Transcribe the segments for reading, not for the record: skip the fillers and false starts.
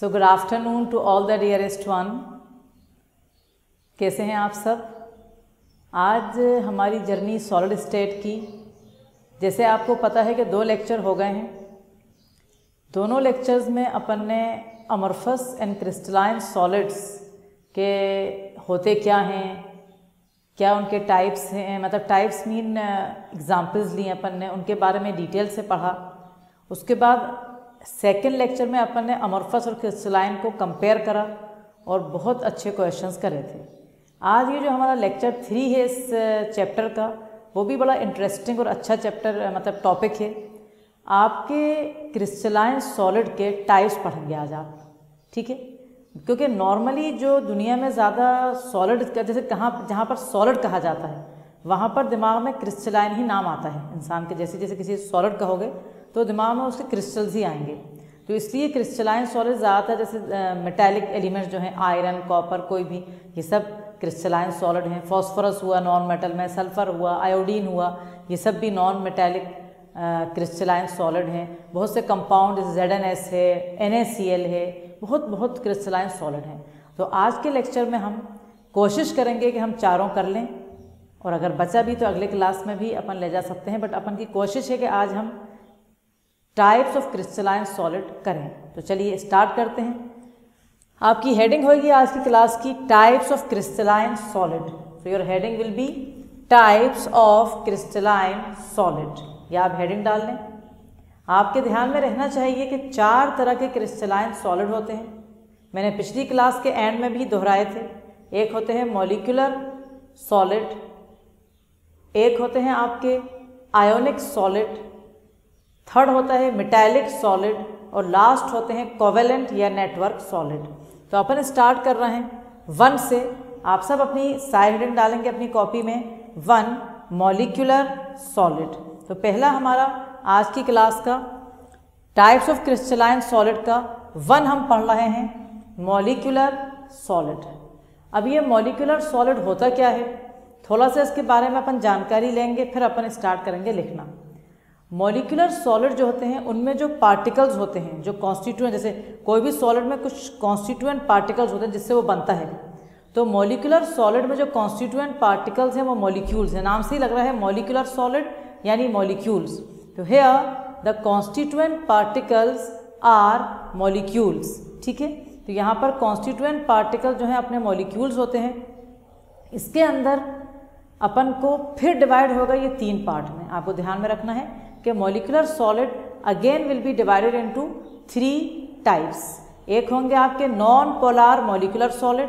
So good afternoon to all the dearest one. कैसे हैं आप सब? आज हमारी जर्नी सॉलिड स्टेट की, जैसे आपको पता है कि 2 लेक्चर हो गए हैं। दोनों लेक्चर्स में अपन ने अमorphous एंड क्रिस्टलाइन सॉलिड्स के होते क्या हैं, क्या उनके टाइप्स हैं, मतलब टाइप्स मीन एग्जांपल्स लिए अपन ने, उनके बारे में डिटेल से पढ़ा। उसके बाद सेकंड लेक्चर में अपन ने अमorphous और क्रिस्टलाइन को कंपेयर करा और बहुत अच्छे क्वेश्चंस करे थे। आज ये जो हमारा लेक्चर 3 है इस चैप्टर का, वो भी बड़ा इंटरेस्टिंग और अच्छा चैप्टर मतलब टॉपिक है। आपके क्रिस्टलाइन सॉलिड के टाइप्स पढ़ेंगे आज आप, ठीक है? क्योंकि नॉर्मली जो दुनिया में ज़्यादा सॉलिड का, जैसे जहाँ पर सॉलिड कहा जाता है वहाँ पर दिमाग में क्रिस्टलाइन ही नाम आता है इंसान के। जैसे जैसे किसी सॉलिड कहोगे तो दिमाग में उसके क्रिस्टल्स ही आएंगे, तो इसलिए क्रिस्टलाइन सॉलिड ज़्यादातर जैसे मेटालिक एलिमेंट्स जो हैं आयरन, कॉपर, कोई भी, ये सब क्रिस्टलाइन सॉलिड हैं। फॉस्फोरस हुआ नॉन मेटल में, सल्फर हुआ, आयोडीन हुआ, ये सब भी नॉन मेटालिक क्रिस्टलाइन सॉलिड हैं। बहुत से कंपाउंड जैसे ZnS है, NaCl है, बहुत क्रिस्टलाइन सॉलिड हैं। तो आज के लेक्चर में हम कोशिश करेंगे कि हम चारों कर लें, और अगर बचा भी तो अगले क्लास में भी अपन ले जा सकते हैं, बट अपन की कोशिश है कि आज हम टाइप्स ऑफ क्रिस्टलाइन सॉलिड करें। तो चलिए स्टार्ट करते हैं। आपकी हेडिंग होगी आज की क्लास की types of crystalline solid. So your heading will be types of crystalline solid, या आप हेडिंग डाल लें। आपके ध्यान में रहना चाहिए कि 4 तरह के क्रिस्टलाइन सॉलिड होते हैं। मैंने पिछली क्लास के एंड में भी दोहराए थे। एक होते हैं मॉलिक्यूलर सॉलिड, एक होते हैं आपके आयोनिक सॉलिड, थर्ड होता है मेटालिक सॉलिड, और लास्ट होते हैं कोवेलेंट या नेटवर्क सॉलिड। तो अपन स्टार्ट कर रहे हैं 1 से। आप सब अपनी साइड हेडिंग डालेंगे अपनी कॉपी में 1 मॉलिक्यूलर सॉलिड। तो पहला हमारा आज की क्लास का टाइप्स ऑफ क्रिस्टलाइन सॉलिड का 1 हम पढ़ रहे हैं मॉलिक्यूलर सॉलिड। अब ये मॉलिक्यूलर सॉलिड होता क्या है, थोड़ा सा इसके बारे में अपन जानकारी लेंगे, फिर अपन स्टार्ट करेंगे लिखना। मॉलिक्यूलर सॉलिड जो होते हैं उनमें जो पार्टिकल्स होते हैं, जो कॉन्स्टिट्यूएंट, जैसे कोई भी सॉलिड में कुछ कॉन्स्टिट्यूएंट पार्टिकल्स होते हैं जिससे वो बनता है। तो मॉलिक्यूलर सॉलिड में जो कॉन्स्टिट्यूएंट पार्टिकल्स हैं वो मॉलिक्यूल्स हैं। नाम से ही लग रहा है मॉलिक्यूलर सॉलिड यानी मॉलिक्यूल्स। तो here the constituent particles are molecules, ठीक है? तो यहाँ पर कॉन्स्टिट्यूएंट पार्टिकल जो हैं अपने मॉलिक्यूल्स होते हैं। इसके अंदर अपन को फिर डिवाइड होगा ये 3 पार्ट में। आपको ध्यान में रखना है कि molecular solid again will be divided into 3 types. एक होंगे आपके नॉन पोलार मॉलिक्यूलर सॉलिड,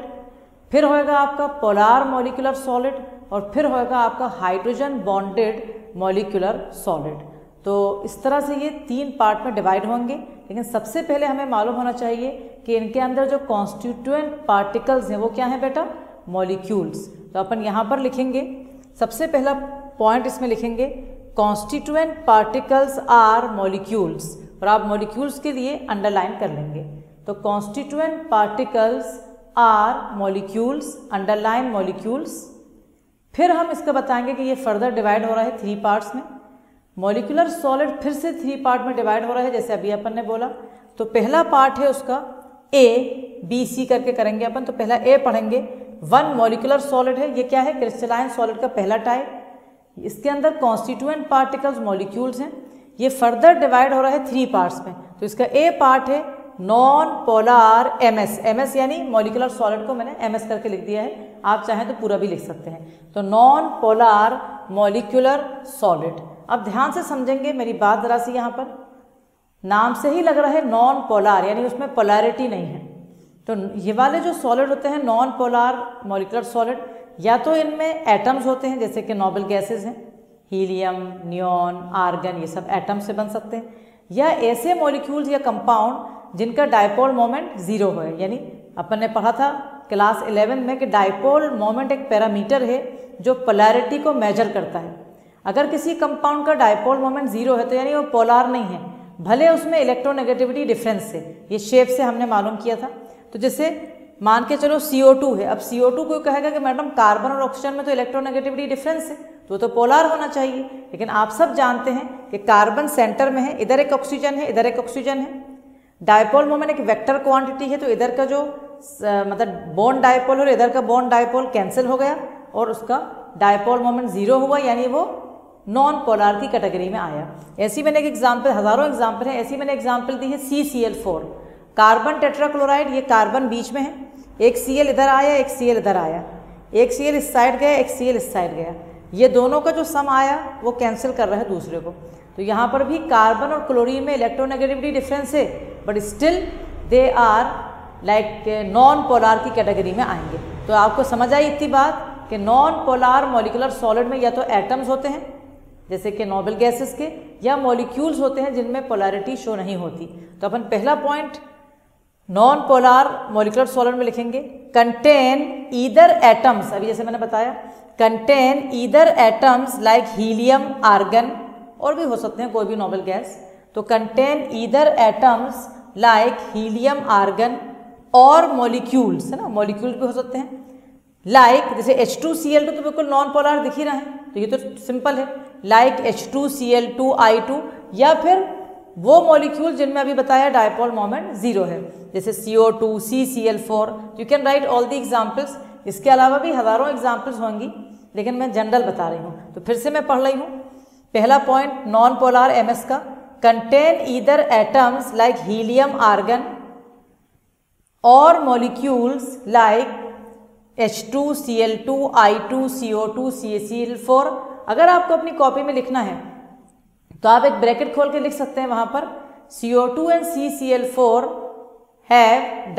फिर होएगा आपका पोलार मॉलिक्यूलर सॉलिड, और फिर होएगा आपका हाइड्रोजन बॉन्डेड मॉलिक्यूलर सॉलिड। तो इस तरह से ये 3 पार्ट में डिवाइड होंगे। लेकिन सबसे पहले हमें मालूम होना चाहिए कि इनके अंदर जो कॉन्स्टिट्यूएंट पार्टिकल्स हैं वो क्या हैं बेटा? मॉलिक्यूल्स। तो अपन यहाँ पर लिखेंगे, सबसे पहला पॉइंट इसमें लिखेंगे कॉन्स्टिट्यूएंट पार्टिकल्स आर मॉलिक्यूल्स, और आप मॉलिक्यूल्स के लिए अंडरलाइन कर लेंगे। तो constituent particles are molecules, underline molecules. फिर हम इसका बताएंगे कि ये फर्दर डिवाइड हो रहा है 3 पार्ट्स में। मॉलिक्यूलर सॉलिड फिर से 3 पार्ट में डिवाइड हो रहा है, जैसे अभी अपन ने बोला। तो पहला पार्ट है उसका A-B-C करके करेंगे अपन। तो पहला A पढ़ेंगे। 1 मॉलिक्यूलर सॉलिड है, ये क्या है? क्रिस्टलाइन सॉलिड का पहला टाइप। इसके अंदर कॉन्स्टिट्यूएंट पार्टिकल्स मॉलिक्यूल्स हैं। ये फर्दर डिवाइड हो रहा है 3 पार्ट्स में। तो इसका A पार्ट है नॉन पोलार MS यानी मॉलिक्यूलर सॉलिड को मैंने MS करके लिख दिया है, आप चाहें तो पूरा भी लिख सकते हैं। तो नॉन पोलार मॉलिक्यूलर सॉलिड। अब ध्यान से समझेंगे मेरी बात जरा सी। यहाँ पर नाम से ही लग रहा है नॉन पोलार, यानी उसमें पोलैरिटी नहीं है। तो ये वाले जो सॉलिड होते हैं नॉन पोलार मॉलिक्यूलर सॉलिड, या तो इनमें एटम्स होते हैं जैसे कि नोबल गैसेज हैं, हीलियम, नियॉन, आर्गन, ये सब एटम से बन सकते हैं, या ऐसे मॉलिक्यूल्स या कंपाउंड जिनका डायपोल मोमेंट 0 है। यानी अपन ने पढ़ा था क्लास 11 में कि डायपोल मोमेंट एक पैरामीटर है जो पोलैरिटी को मेजर करता है। अगर किसी कंपाउंड का डायपोल मोमेंट 0 है तो यानी वो पोलार नहीं है, भले उसमें इलेक्ट्रोनेगेटिविटी डिफरेंस है। ये शेप से हमने मालूम किया था। तो जैसे मान के चलो CO2 है। अब CO2 को कहेगा कि मैडम कार्बन और ऑक्सीजन में तो इलेक्ट्रोनेगेटिविटी डिफरेंस है, तो पोलार होना चाहिए। लेकिन आप सब जानते हैं कि कार्बन सेंटर में है, इधर एक ऑक्सीजन है, इधर एक ऑक्सीजन है। डायपोल मोमेंट एक वेक्टर क्वांटिटी है, तो इधर का जो मतलब बॉन्ड डायपोल और इधर का बॉन्ड डायपोल कैंसिल हो गया और उसका डायपोल मोमेंट 0 हुआ, यानी वो नॉन पोलार की कैटेगरी में आया। ऐसी मैंने एक एग्जाम्पल, हजारों एग्जाम्पल है, ऐसी मैंने एग्जाम्पल दी है CCl4, कार्बन टेट्राक्लोराइड, ये कार्बन बीच में है, एक Cl इधर आया, एक Cl इधर आया, एक Cl इस साइड गया, एक Cl इस साइड गया, ये दोनों का जो सम आया वो कैंसिल कर रहा है दूसरे को। तो यहाँ पर भी कार्बन और क्लोरीन में इलेक्ट्रोनेगेटिविटी डिफरेंस है, but still they are like non polar की कैटेगरी में आएंगे। तो आपको समझ आई इतनी बात कि नॉन पोलार मॉलिकुलर सॉलिड में या तो एटम्स होते हैं जैसे कि नोबल गैसेस के, या मॉलिक्यूल्स होते हैं जिनमें पोलैरिटी शो नहीं होती। तो अपन पहला point non polar molecular solid में लिखेंगे कंटेन ईदर एटम्स, अभी जैसे मैंने बताया contain either atoms like helium, argon, और भी हो सकते हैं कोई भी नोबल गैस। तो contain either atoms like helium, argon और मॉलिक्यूल्स, है ना, मॉलिक्यूल भी हो सकते हैं लाइक जैसे H2Cl2 तो बिल्कुल नॉन पोलार दिख ही रहा है, तो ये तो सिंपल है, लाइक H2Cl2I2, या फिर वो मॉलिक्यूल जिनमें अभी बताया डायपोल मोमेंट 0 है, जैसे CO2, CCl4। You can write all the examples. इसके अलावा भी हजारों एग्जाम्पल्स होंगी, लेकिन मैं जनरल बता रही हूँ। तो फिर से मैं पढ़ रही हूँ। पहला पॉइंट नॉन पोलार MS का, contain either atoms like helium, argon और molecules like H2Cl2I2 CO2 CCl4। अगर आपको अपनी कॉपी में लिखना है तो आप एक ब्रैकेट खोल के लिख सकते हैं वहां पर CO2 and CCl4 have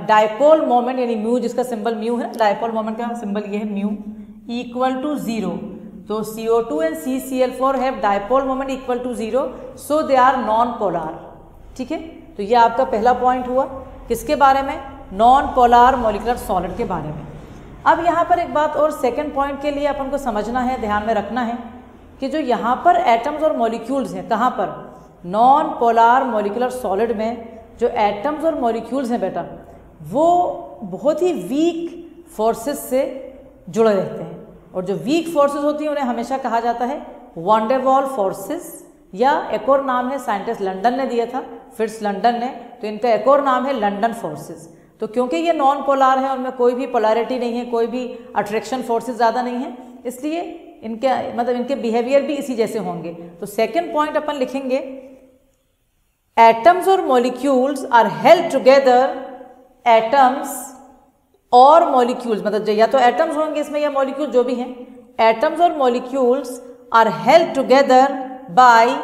dipole moment, यानी म्यू जिसका सिंबल म्यू है, डायपोल मोमेंट का सिंबल ये है म्यू, इक्वल टू 0। तो CO2 and CCl4 have dipole moment equal to 0, so they are non polar. ठीक है, तो ये आपका पहला पॉइंट हुआ किसके बारे में, नॉन पोलार मॉलिकुलर सॉलिड के बारे में। अब यहाँ पर एक बात और सेकंड पॉइंट के लिए अपन को समझना है, ध्यान में रखना है कि जो यहाँ पर एटम्स और मॉलिक्यूल्स हैं, कहाँ पर, नॉन पोलार मॉलिकुलर सॉलिड में जो एटम्स और मॉलिक्यूल्स हैं बेटा, वो बहुत ही वीक फोर्सेस से जुड़े रहते हैं, और जो वीक फोर्सेस होती हैं उन्हें हमेशा कहा जाता है वान डेर वाल फोर्सेस, या एक और नाम है साइंटिस्ट लंदन ने दिया था, फिट्स लंदन ने, तो इनका एक और नाम है लंदन फोर्सेस। तो क्योंकि ये नॉन पोलार है, उनमें कोई भी पोलैरिटी नहीं है, कोई भी अट्रैक्शन फोर्सेस ज़्यादा नहीं है, इसलिए इनके मतलब इनके बिहेवियर भी इसी जैसे होंगे। तो सेकंड पॉइंट अपन लिखेंगे एटम्स और molecules are held together, atoms और मॉलिक्यूल्स मतलब या तो एटम्स होंगे इसमें या मॉलिक्यूल जो भी हैं, एटम्स और molecules are held together by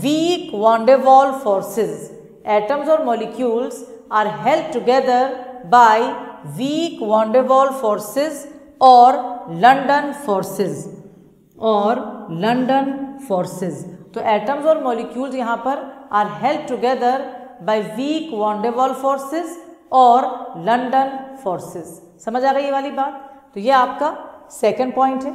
weak van der Waals forces. Atoms और molecules are held together by weak van der Waals forces और लंदन फोर्सेस, और लंदन फोर्सेस। तो एटम्स और मॉलिक्यूल्स यहाँ पर are held together by weak van der Waals forces और London forces. समझ आ गई ये वाली बात? तो ये आपका सेकंड पॉइंट है।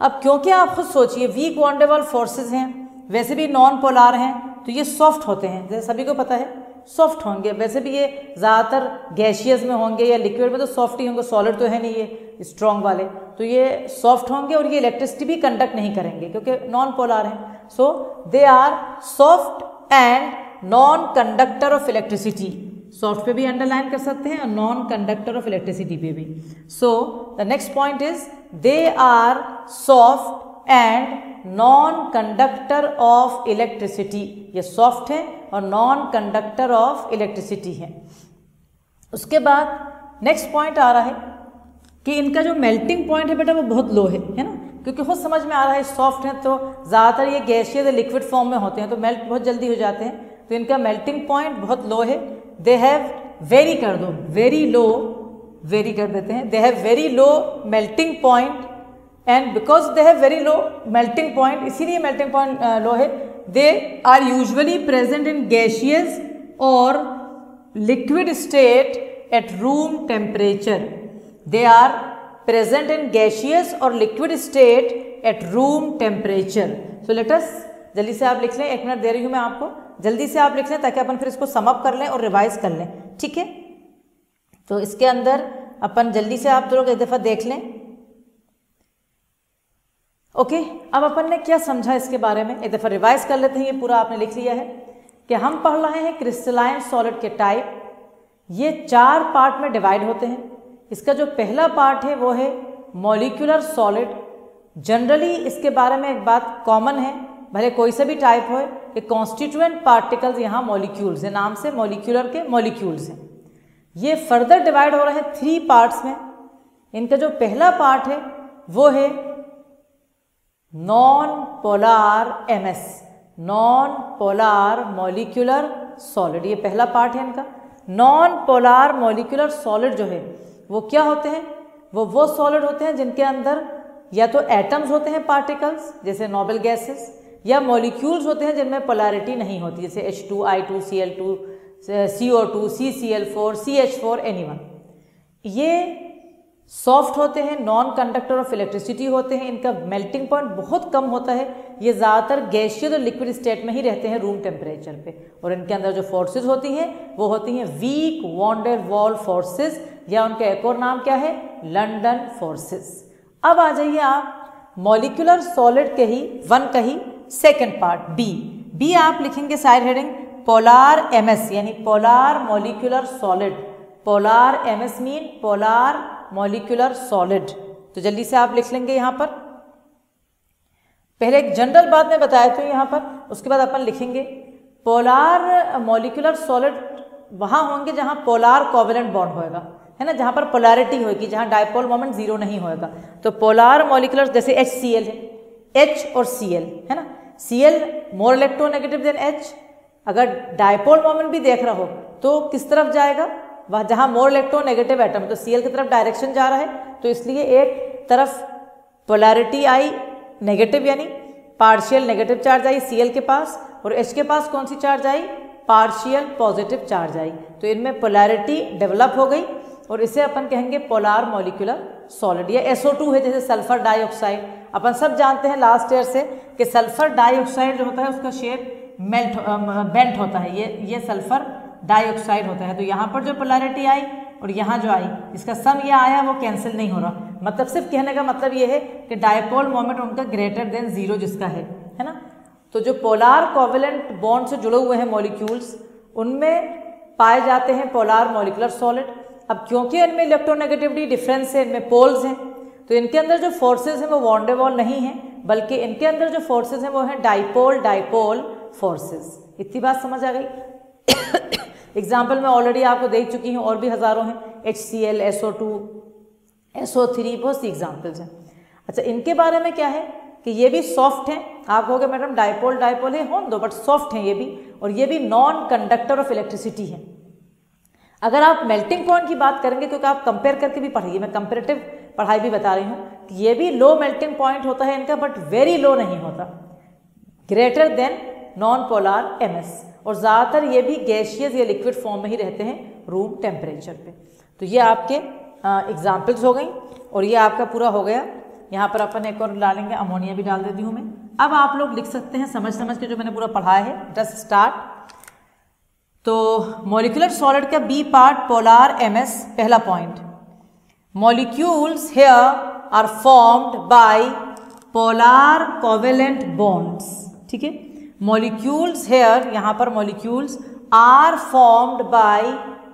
अब क्योंकि आप खुद सोचिए week van der Waals forces हैं, वैसे भी नॉन पोलार हैं, तो ये सॉफ्ट होते हैं, जैसे सभी को पता है सॉफ्ट होंगे। वैसे भी ये ज़्यादातर गैशियस में होंगे या लिक्विड में तो सॉफ्ट ही होंगे, सॉलिड तो है नहीं ये स्ट्रॉन्ग वाले, तो ये सॉफ्ट होंगे और ये इलेक्ट्रिसिटी भी कंडक्ट नहीं करेंगे क्योंकि नॉन पोलार हैं। So they are soft and non conductor of electricity. Soft पे भी अंडरलाइन कर सकते हैं और नॉन कंडक्टर ऑफ इलेक्ट्रिसिटी पे भी। So the next point is they are soft and non conductor of electricity. ये सॉफ्ट है और नॉन कंडक्टर ऑफ इलेक्ट्रिसिटी है। उसके बाद नेक्स्ट पॉइंट आ रहा है कि इनका जो मेल्टिंग पॉइंट है बेटा वो बहुत लो है ना, क्योंकि खुद समझ में आ रहा है सॉफ्ट है तो ज़्यादातर ये गैसियस या लिक्विड फॉर्म में होते हैं तो मेल्ट बहुत जल्दी हो जाते हैं, तो इनका मेल्टिंग पॉइंट बहुत लो है। दे हैव वेरी कर दो, वेरी लो, वेरी कर देते हैं, they have very low melting point and because they have very low melting point, इसीलिए मेल्टिंग पॉइंट लो है। They are usually present in gaseous और liquid state at room temperature. They are present in gaseous और liquid state at room temperature. So let us, जल्दी से आप लिख लें, 1 minute दे रही हूँ मैं आपको, जल्दी से आप लिख लें ताकि अपन फिर इसको सम अप कर लें और रिवाइज कर लें, ठीक है। तो इसके अंदर अपन जल्दी से आप लोग एक दफ़ा देख लें। ओके, अब अपन ने क्या समझा इसके बारे में, एक दफ़ा रिवाइज कर लेते हैं। ये पूरा आपने लिख लिया है कि हम पढ़ रहे हैं क्रिस्टलाइन सॉलिड के टाइप। ये 4 पार्ट में डिवाइड होते हैं। इसका जो पहला पार्ट है वो है मॉलिक्यूलर सॉलिड। जनरली इसके बारे में एक बात कॉमन है, भले कोई से भी टाइप हो, कि कॉन्स्टिट्यूएंट पार्टिकल्स यहाँ मॉलिक्यूल्स हैं, नाम से मॉलिक्यूलर के मॉलिक्यूल्स हैं। ये फर्दर डिवाइड हो रहे हैं 3 पार्ट्स में। इनका जो पहला पार्ट है वो है non polar MS, non polar molecular solid. ये पहला पार्ट है इनका। नॉन पोलार मॉलिक्यूलर सॉलिड जो है वो क्या होते हैं? वो सॉलिड होते हैं जिनके अंदर या तो एटम्स होते हैं पार्टिकल्स जैसे नोबल गैसेस, या मॉलिक्यूल्स होते हैं जिनमें पोलैरिटी नहीं होती जैसे H2, I2, Cl2, CO2, CCl4, CH4, N1। ये सॉफ्ट होते हैं, नॉन कंडक्टर ऑफ इलेक्ट्रिसिटी होते हैं, इनका मेल्टिंग पॉइंट बहुत कम होता है। ये ज़्यादातर गैसियस और लिक्विड स्टेट में ही रहते हैं रूम टेम्परेचर पे। और इनके अंदर जो फोर्सेस होती हैं वो होती हैं weak van der Waals forces, या उनका एक और नाम क्या है? London forces. अब आ जाइए आप मॉलिक्यूलर सॉलिड के ही 1 का ही सेकेंड पार्ट बी आप लिखेंगे साइड हेडिंग पोलार एमएस, यानी polar molecular solid. Polar MS mean polar molecular solid. तो जल्दी से आप लिख लेंगे यहाँ पर। पहले एक जनरल बात मैं बताया था यहाँ पर, उसके बाद अपन लिखेंगे पोलार मॉलिक्यूलर सॉलिड वहाँ होंगे जहाँ पोलार कोवेलेंट बॉन्ड होएगा, है ना, जहाँ पर पोलैरिटी होगी, जहाँ डायपोल मोमेंट 0 नहीं होएगा। तो पोलार मॉलिक्यूलर जैसे HCl है, H और Cl, है ना, Cl more electronegative than H। अगर डायपोल मोमेंट भी देख रहा हो तो किस तरफ जाएगा? वह जहाँ मोर इलेक्ट्रोनेगेटिव एटम, तो Cl की तरफ डायरेक्शन जा रहा है, तो इसलिए एक तरफ पोलैरिटी आई नेगेटिव, यानी पार्शियल नेगेटिव चार्ज आई Cl के पास, और H के पास कौन सी चार्ज आई? पार्शियल पॉजिटिव चार्ज आई। तो इनमें पोलैरिटी डेवलप हो गई और इसे अपन कहेंगे पोलार मॉलिक्यूलर सॉलिड। या SO2 है जैसे सल्फर डाइऑक्साइड। अपन सब जानते हैं लास्ट ईयर से कि सल्फर डाइऑक्साइड जो होता है उसका शेप बेंट होता है, ये सल्फर डाइऑक्साइड होता है। तो यहाँ पर जो पोलैरिटी आई और यहाँ जो आई, इसका सम ये आया वो कैंसिल नहीं हो रहा। मतलब सिर्फ कहने का मतलब ये है कि डायपोल मोमेंट उनका ग्रेटर देन 0 जिसका है ना। तो जो पोलार कोवेलेंट बॉन्ड से जुड़े हुए हैं मॉलिक्यूल्स, उनमें पाए जाते हैं पोलार मॉलिक्यूलर सॉलिड। अब क्योंकि इनमें इलेक्ट्रोनेगेटिविटी डिफरेंस है, इनमें पोल्स हैं, तो इनके अंदर जो फोर्सेस हैं वो वॉन डे वॉल नहीं है, बल्कि इनके अंदर जो फोर्सेस हैं वो हैं डाइपोल डाइपोल फोर्सेस। इतनी बात समझ आ गई? एग्जाम्पल मैं ऑलरेडी आपको दे चुकी हूँ, और भी हज़ारों हैं, HCl, SO2, SO3, बहुत सी एग्जाम्पल्स हैं। अच्छा, इनके बारे में क्या है कि ये भी सॉफ्ट हैं। आप कहोगे मैडम डाइपोल डाइपोल है, होन दो, बट सॉफ्ट हैं ये भी, और ये भी नॉन कंडक्टर ऑफ इलेक्ट्रिसिटी है। अगर आप मेल्टिंग पॉइंट की बात करेंगे, क्योंकि आप कंपेयर करके भी पढ़िए, मैं कंपेरेटिव पढ़ाई भी बता रही हूँ कि ये भी लो मेल्टिंग पॉइंट होता है इनका, बट वेरी लो नहीं होता, greater than non polar MS. और ज़्यादातर ये भी गैसियस या लिक्विड फॉर्म में ही रहते हैं रूम टेम्परेचर पे। तो ये आपके एग्जाम्पल्स हो गई, और ये आपका पूरा हो गया। यहाँ पर अपन एक और डालेंगे, अमोनिया भी डाल देती हूँ मैं। अब आप लोग लिख सकते हैं समझ के जो मैंने पूरा पढ़ाया है। Just start. तो मॉलिक्यूलर सॉलिड का बी पार्ट पोलार एमएस, पहला point, molecules here are formed by polar covalent bonds. ठीक है, मॉलिक्यूल्स हेयर, यहाँ पर molecules are formed by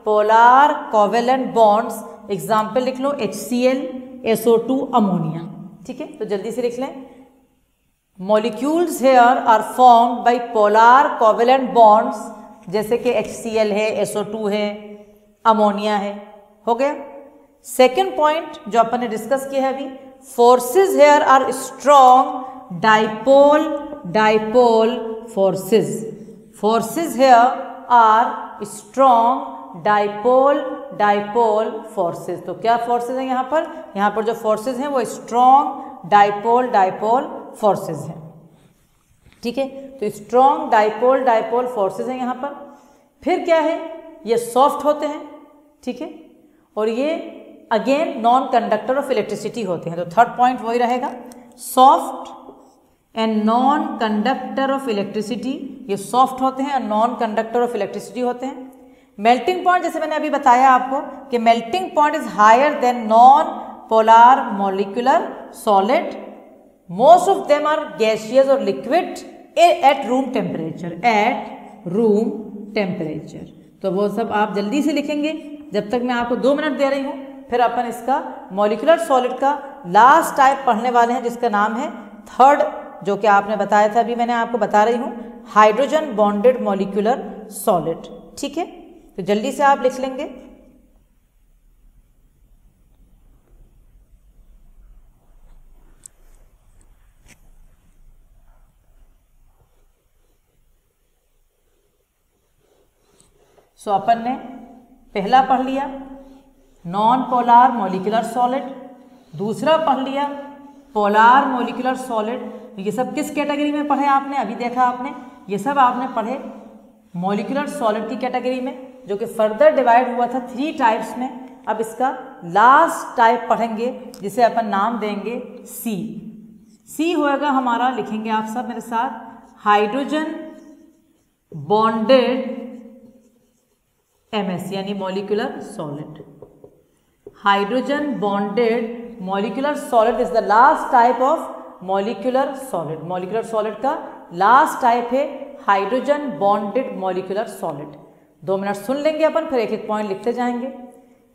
polar covalent bonds. Example लिख लो, HCl, SO2, अमोनिया। ठीक है, तो जल्दी से लिख लें, molecules here are formed by polar covalent bonds, जैसे कि HCl है, SO2 है, अमोनिया है। हो गया। सेकेंड पॉइंट जो अपन ने डिस्कस किया है अभी, forces here are strong dipole dipole forces. Forces here are strong dipole dipole forces. तो क्या फोर्सेस हैं यहाँ पर? यहाँ पर जो फोर्सेस हैं वो स्ट्रॉन्ग डाइपोल डाइपोल फोर्सेस हैं। ठीक है, तो स्ट्रॉन्ग डाइपोल डाइपोल फोर्सेस हैं यहाँ पर। फिर क्या है, ये सॉफ्ट होते हैं। ठीक है, और ये again non conductor of electricity होते हैं। तो थर्ड पॉइंट वही रहेगा, soft and non conductor of electricity. ये सॉफ्ट होते हैं और नॉन कंडक्टर ऑफ इलेक्ट्रिसिटी होते हैं। मेल्टिंग पॉइंट, जैसे मैंने अभी बताया आपको कि melting point is higher than non polar molecular solid. Most of them are gaseous और liquid at room temperature, at room temperature. तो वो सब आप जल्दी से लिखेंगे, जब तक मैं आपको 2 मिनट दे रही हूँ। फिर अपन इसका मॉलिक्यूलर सॉलिड का लास्ट टाइप पढ़ने वाले हैं, जिसका नाम है थर्ड, जो कि आपने बताया था, अभी मैंने आपको बता रही हूँ, हाइड्रोजन बॉन्डेड मॉलिक्यूलर सॉलिड। ठीक है, तो जल्दी से आप लिख लेंगे। सो अपन ने पहला पढ़ लिया नॉन पोलार मॉलिक्यूलर सॉलिड, दूसरा पढ़ लिया पोलार मॉलिक्यूलर सॉलिड। ये सब किस कैटेगरी में पढ़े आपने? अभी देखा आपने, ये सब आपने पढ़े मॉलिक्यूलर सॉलिड की कैटेगरी में, जो कि फर्दर डिवाइड हुआ था 3 टाइप्स में। अब इसका लास्ट टाइप पढ़ेंगे, जिसे अपन नाम देंगे सी। सी होएगा हमारा, लिखेंगे आप सब मेरे साथ, हाइड्रोजन बॉन्डेड MS यानी molecular solid. Hydrogen bonded molecular solid is the last type of molecular solid. Molecular solid का लास्ट टाइप है hydrogen bonded molecular solid. 2 minute सुन लेंगे अपन, फिर एक एक पॉइंट लिखते जाएंगे।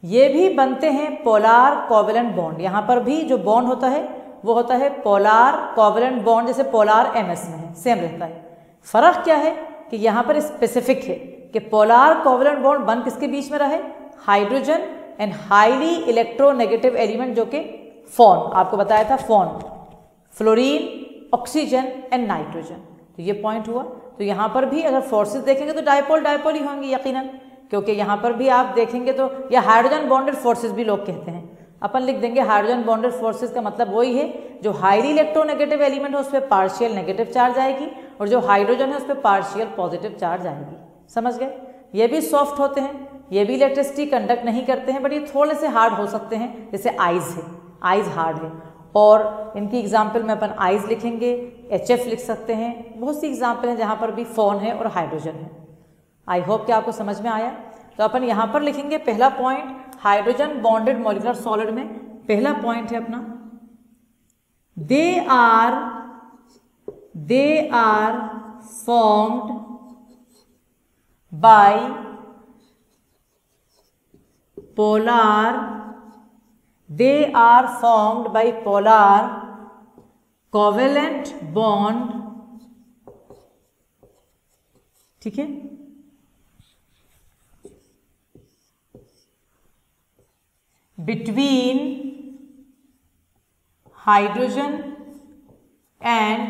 ये भी बनते हैं पोलार कोवेलेंट बॉन्ड। यहाँ पर भी जो बॉन्ड होता है वो होता है पोलार कोवेलेंट बॉन्ड, जैसे पोलार MS में है, सेम रहता है। फर्क क्या है कि यहाँ पर स्पेसिफिक है कि पोलार कोवेलेंट बॉन्ड बन किसके बीच में रहे? Hydrogen and highly electronegative element, जो कि फॉन, आपको बताया था फॉन, फ्लोरीन, ऑक्सीजन एंड नाइट्रोजन। तो ये पॉइंट हुआ। तो यहाँ पर भी अगर फोर्सेस देखेंगे तो डायपोल डायपोल ही होंगे यकीनन, क्योंकि यहाँ पर भी आप देखेंगे तो या हाइड्रोजन बॉन्डेड फोर्सेस भी लोग कहते हैं। अपन लिख देंगे हाइड्रोजन बॉन्डेड फोर्सेस का मतलब वही है, जो हाईली इलेक्ट्रोनेगेटिव एलिमेंट है उस पर पार्शियल नेगेटिव चार्ज आएगी, और जो हाइड्रोजन है उस पर पार्शियल पॉजिटिव चार्ज आएगी। समझ गए? ये भी सॉफ्ट होते हैं, ये भी इलेक्ट्रिसिटी कंडक्ट नहीं करते हैं, बट ये थोड़े से हार्ड हो सकते हैं, जैसे आइज है, आइज हार्ड है। और इनकी एग्जाम्पल में अपन आइज लिखेंगे, HF लिख सकते हैं, बहुत सी एग्जाम्पल हैं जहाँ पर भी फोन है और हाइड्रोजन है। आई होप कि आपको समझ में आया। तो अपन यहाँ पर लिखेंगे पहला point, hydrogen bonded molecular solid में पहला पॉइंट है अपना, they are formed by polar, they are formed by polar covalent bond, ठीक है, between hydrogen and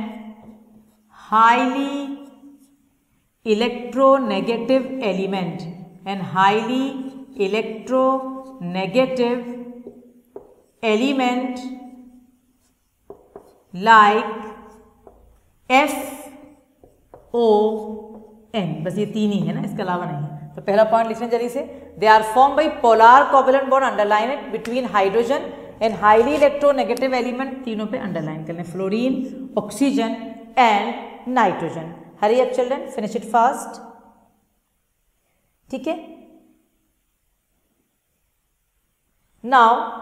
highly electronegative element and highly electronegative element like FON। बस ये 3 ही है ना, इसके अलावा नहीं है। तो पहला पॉइंट लिखने जल्दी से, they are form by polar covalent bond, underline it, between hydrogen and highly electronegative element, तीनों पे अंडरलाइन कर लें, fluorine, oxygen and nitrogen. Hurry up children, finish it fast. ठीक है, नाउ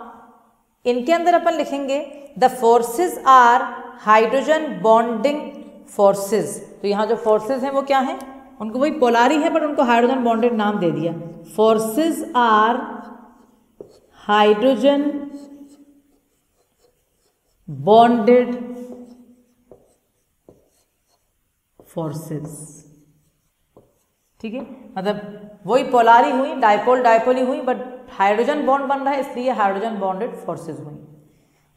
इनके अंदर अपन लिखेंगे the forces are hydrogen bonding forces. तो यहां जो फोर्सेस हैं वो क्या हैं? उनको वही पोलारी है, बट उनको हाइड्रोजन बॉन्डेड नाम दे दिया। Forces are hydrogen bonded forces. ठीक है, मतलब वही पोलारी हुई, डायपोल डायपोली हुई, बट हाइड्रोजन बॉन्ड बन रहा है, इसलिए हाइड्रोजन बॉन्डेड फोर्सेस हुई।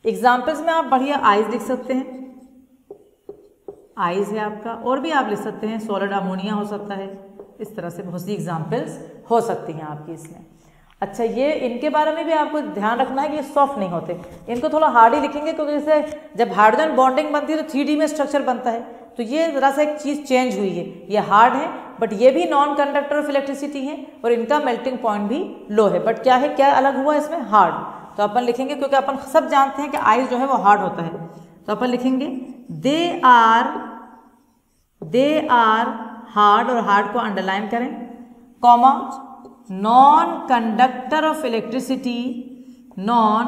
एग्जाम्पल्स में आप बढ़िया आइज लिख सकते हैं, आइज है आपका, और भी आप लिख सकते हैं, सॉलिड अमोनिया हो सकता है, इस तरह से बहुत सी एग्जाम्पल्स हो सकती हैं आपकी इसमें। अच्छा, ये इनके बारे में भी आपको ध्यान रखना है कि ये सॉफ्ट नहीं होते, इनको थोड़ा हार्ड ही लिखेंगे, क्योंकि जैसे जब हाइड्रोजन बॉन्डिंग बनती है तो 3D में स्ट्रक्चर बनता है, तो ये ज़रा सा एक चीज़ चेंज हुई है, ये हार्ड है, बट ये भी नॉन कंडक्टर ऑफ इलेक्ट्रिसिटी है, और इनका मेल्टिंग पॉइंट भी लो है, बट क्या है, क्या अलग हुआ इसमें? हार्ड। तो अपन लिखेंगे, क्योंकि अपन सब जानते हैं कि आइस जो है वो हार्ड होता है, तो अपन लिखेंगे दे आर हार्ड, और हार्ड को अंडरलाइन करें, comma, non conductor of electricity, non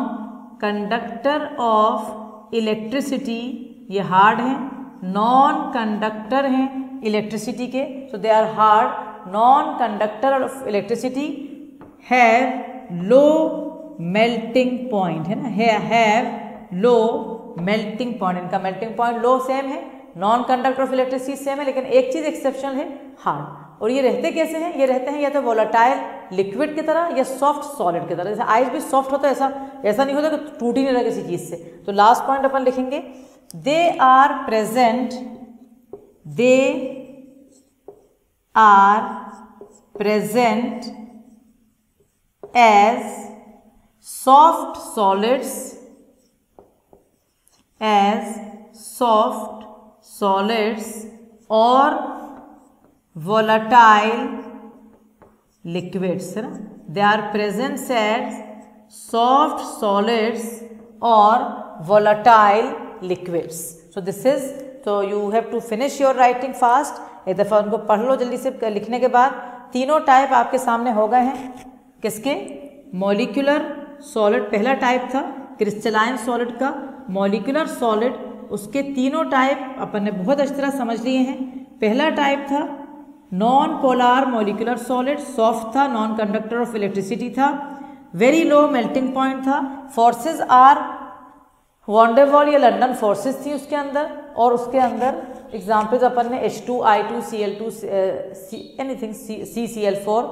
conductor of electricity, ये हार्ड है, नॉन कंडक्टर हैं इलेक्ट्रिसिटी के, so they are hard. Non conductor of electricity have low melting point, है ना, हैव लो मेल्टिंग पॉइंट, इनका melting point low same है। Non conductor of electricity same है, लेकिन एक चीज एक्सेप्शनल है, हार्ड। और ये रहते कैसे हैं? ये रहते हैं या तो वोलेटाइल लिक्विड की तरह या सॉफ्ट सॉलिड की तरह। जैसे आइस भी सॉफ्ट होता है, ऐसा नहीं होता कि टूट ही नहीं रहा किसी चीज से। तो लास्ट पॉइंट अपन लिखेंगे, they are present as soft solids और volatile liquids, है ना। They are present as soft solids और volatile liquids। So this is, तो you have to finish your writing fast. एक दफ़ा उनको पढ़ लो जल्दी से। लिखने के बाद तीनों टाइप आपके सामने हो गए हैं। किसके? मॉलिक्यूलर सॉलिड पहला टाइप था, क्रिस्टलाइन सॉलिड का। मॉलिक्यूलर सॉलिड, उसके तीनों टाइप अपन ने बहुत अच्छी तरह समझ लिए हैं। पहला टाइप था non polar molecular solid, soft था, नॉन कंडक्टर ऑफ इलेक्ट्रिसिटी था, वेरी लो मेल्टिंग पॉइंट था। Forces are van der Waals या लंदन फोर्सेस थी उसके अंदर। और उसके अंदर एग्जाम्पल्स अपन ने H2, I2, Cl2, anything, CCl4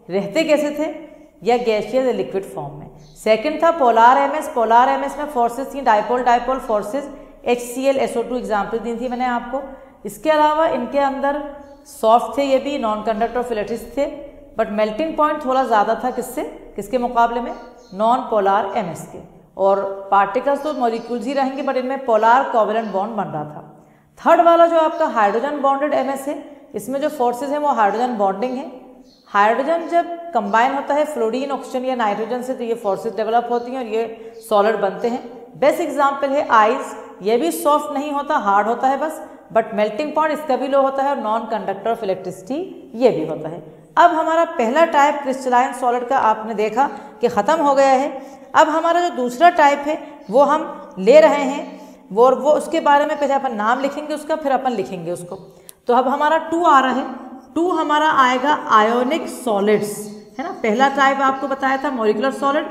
रहते कैसे थे? या गैसियस या लिक्विड फॉर्म में। सेकंड था पोलार एमएस। पोलार एमएस में फोर्सेस थी dipole forces, HCl, SO2 example दी थी मैंने आपको। इसके अलावा इनके अंदर सॉफ्ट थे, ये भी नॉन कंडक्टर ऑफ इलेक्ट्रिसिटी थे, बट मेल्टिंग पॉइंट थोड़ा ज़्यादा था किसके मुकाबले में? नॉन पोलार एमएस के। और पार्टिकल्स तो मॉलिक्यूल्स ही रहेंगे, बट इनमें पोलार कोवेलेंट बॉन्ड बन रहा था। थर्ड वाला जो आपका हाइड्रोजन बॉन्डेड एमएस है, इसमें जो फोर्सेज हैं वो हाइड्रोजन बॉन्डिंग है। हाइड्रोजन जब कंबाइन होता है फ्लोरीन, ऑक्सीजन या नाइट्रोजन से, तो ये फोर्सेज डेवलप होती हैं और ये सॉलिड बनते हैं। बेस्ट एग्जाम्पल है आइस। ये भी सॉफ्ट नहीं होता, हार्ड होता है बस, बट मेल्टिंग पॉइंट इसका भी लो होता है और नॉन कंडक्टर ऑफ इलेक्ट्रिसिटी ये भी होता है। अब हमारा पहला टाइप क्रिस्टलाइन सॉलिड का आपने देखा कि ख़त्म हो गया है। अब हमारा जो दूसरा टाइप है वो हम ले रहे हैं, वो उसके बारे में पहले अपन नाम लिखेंगे उसका, फिर अपन लिखेंगे उसको। तो अब हमारा 2 आ रहा है। 2 हमारा आएगा आयोनिक सॉलिड्स, है ना। पहला टाइप आपको बताया था मॉलिक्यूलर सॉलिड,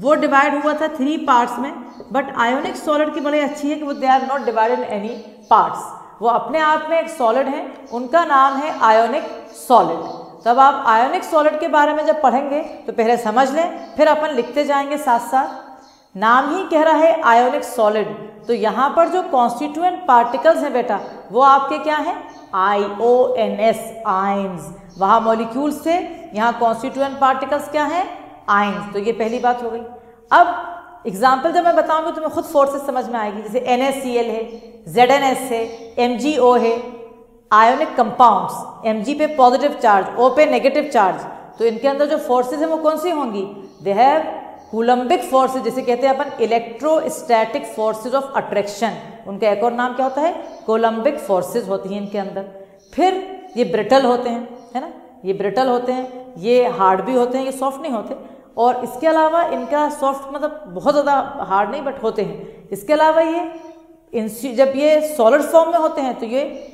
वो डिवाइड हुआ था 3 पार्ट्स में, बट आयोनिक सॉलिड की बड़ी अच्छी है कि वो they are not divided in any parts. वो अपने आप में एक सॉलिड है, उनका नाम है आयोनिक सॉलिड। तब आप आयोनिक सॉलिड के बारे में जब पढ़ेंगे तो पहले समझ लें, फिर अपन लिखते जाएंगे साथ साथ। नाम ही कह रहा है आयोनिक सॉलिड, तो यहाँ पर जो कॉन्स्टिट्यूएंट पार्टिकल्स हैं बेटा, वो आपके क्या हैं? IONS, ions. वहाँ मॉलिक्यूल्स थे, यहाँ कॉन्स्टिट्यूएंट पार्टिकल्स क्या हैं? आयंस। तो ये पहली बात हो गई। अब एग्जाम्पल जब मैं बताऊंगी तुम्हें खुद फोर्सेस समझ में आएगी। जैसे NaCl है, ZnS है, MgO है, आयोनिक कंपाउंड्स, Mg पे पॉजिटिव चार्ज, O पे नेगेटिव चार्ज, तो इनके अंदर जो फोर्सेस हैं वो कौन सी होंगी? दे हैव कूलम्बिक फोर्सेस, जिसे कहते हैं अपन इलेक्ट्रोस्टैटिक फोर्सेस ऑफ अट्रैक्शन। उनका एक और नाम क्या होता है? कोलम्बिक फोर्सेस होती हैं इनके अंदर। फिर ये ब्रिटल होते हैं, है ना, ये ब्रिटल होते हैं, ये हार्ड भी होते हैं, ये सॉफ्ट नहीं होते। और इसके अलावा इनका सॉफ्ट मतलब बहुत ज़्यादा हार्ड नहीं, बट होते हैं। इसके अलावा ये जब ये सॉलिड फॉर्म में होते हैं तो ये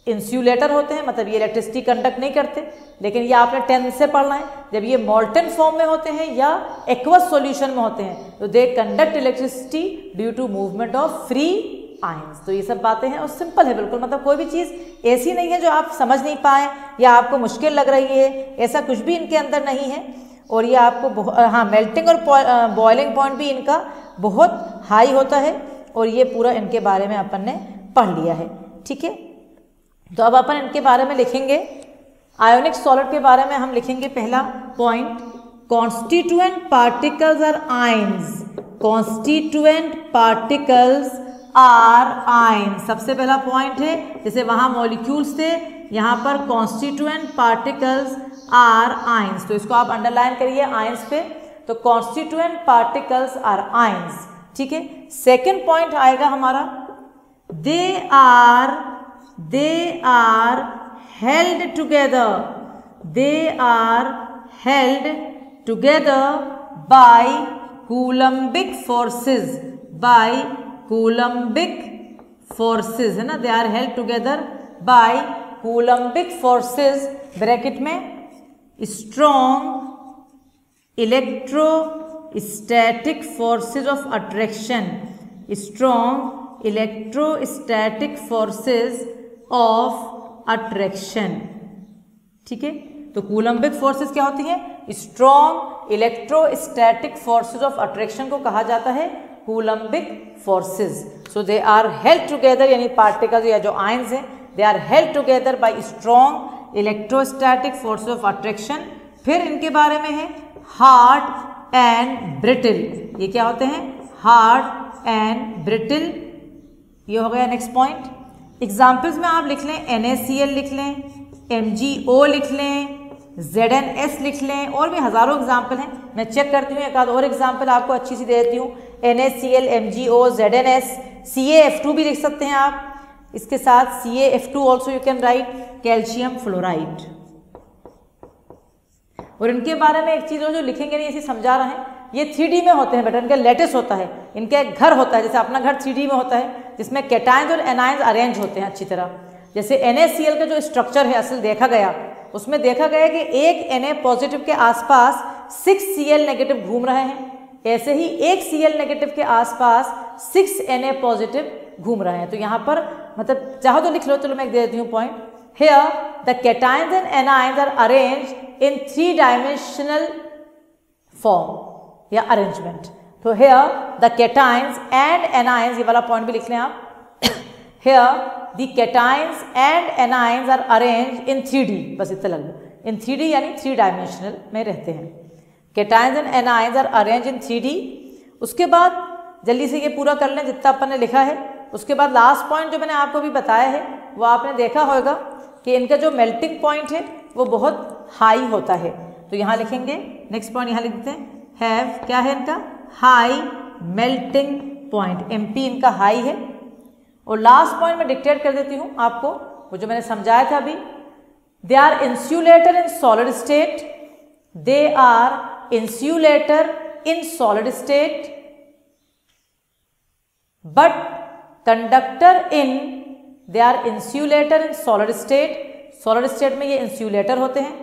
इंसुलेटर होते हैं, मतलब ये इलेक्ट्रिसिटी कंडक्ट नहीं करते। लेकिन ये आपने 10th से पढ़ना है, जब ये मोल्टन फॉर्म में होते हैं या एक्वस सॉल्यूशन में होते हैं तो they conduct electricity due to movement of free ions. तो ये सब बातें हैं और सिंपल है बिल्कुल, मतलब कोई भी चीज़ ऐसी नहीं है जो आप समझ नहीं पाए या आपको मुश्किल लग रही है, ऐसा कुछ भी इनके अंदर नहीं है। और ये आपको हाँ, मेल्टिंग और बॉइलिंग पॉइंट भी इनका बहुत हाई होता है, और ये पूरा इनके बारे में अपन ने पढ़ लिया है। ठीक है, तो अब अपन इनके बारे में लिखेंगे। आयोनिक सॉलिड के बारे में हम लिखेंगे पहला point, constituent particles are ions. Constituent particles are ions, सबसे पहला पॉइंट है। जैसे वहाँ मॉलिक्यूल्स थे, यहाँ पर कॉन्स्टिट्यूएंट पार्टिकल्स आर आयंस, तो इसको आप अंडरलाइन करिए आयंस पे। तो कॉन्स्टिट्यूएंट पार्टिकल्स आर आयंस। ठीक है, सेकेंड पॉइंट आएगा हमारा, they are held together, they are held together by coulombic forces, by coulombic forces, है ना, they are held together by coulombic forces bracket में strong electrostatic forces of attraction, strong electrostatic forces of attraction. ठीक है, तो coulombic forces क्या होती हैं? Strong electrostatic forces of attraction को कहा जाता है coulombic forces. So they are held together, यानी पार्टिकल्स या जो आयंस हैं दे are held together by strong electrostatic forces of attraction. फिर इनके बारे में है हार्ड एंड ब्रिटल। ये क्या होते हैं? Hard and brittle. ये हो गया नेक्स्ट पॉइंट। एग्जाम्पल्स में आप लिख लें NaCl लिख लें, MgO लिख लें, ZnS लिख लें, और भी हज़ारों एग्जाम्पल हैं। मैं चेक करती हूँ, एक आध और एग्जाम्पल आपको अच्छी सी दे देती हूँ। NaCl, MgO, ZnS, CaF2 भी लिख सकते हैं आप। इसके साथ CaF2 also you can write, calcium fluoride. और इनके बारे में एक चीज़ जो लिखेंगे नहीं, ऐसे समझा रहे हैं, ये 3D में होते हैं बेटा, इनका लेटिस होता है, इनका एक घर होता है, जैसे अपना घर 3D में होता है, जिसमें कैटायंस और एनायंस अरेंज होते हैं अच्छी तरह। जैसे NaCl का जो स्ट्रक्चर है असल देखा गया, उसमें देखा गया कि एक Na पॉजिटिव के आसपास 6 Cl नेगेटिव घूम रहे हैं, ऐसे ही एक Cl नेगेटिव के आसपास 6 Na पॉजिटिव घूम रहे हैं। तो यहाँ पर मतलब चाहो तो लिख लो, चलो मैं दे देती हूँ point. Here the cations and anions are arranged in 3-dimensional form या अरेंजमेंट। तो here the cations and anions, ये वाला पॉइंट भी लिख लें आप। Here the cations and anions are arranged in 3D, बस इतना लग लो, in 3D यानी 3 डायमेंशनल में रहते हैं। cations and anions are arranged in 3D। उसके बाद जल्दी से ये पूरा कर लें जितना अपन ने लिखा है। उसके बाद लास्ट पॉइंट जो मैंने आपको भी बताया है, वो आपने देखा होगा कि इनका जो मेल्टिंग पॉइंट है वो बहुत हाई होता है। तो यहाँ लिखेंगे, नेक्स्ट पॉइंट यहाँ लिख देते हैं, हैव क्या है इनका? हाई मेल्टिंग पॉइंट, MP इनका हाई है। और लास्ट पॉइंट मैं डिक्टेट कर देती हूँ आपको, वो जो मैंने समझाया था अभी, they are insulator in solid state, they are insulator in solid state but conductor in, they are insulator in solid state, solid state में ये इंसुलेटर होते हैं,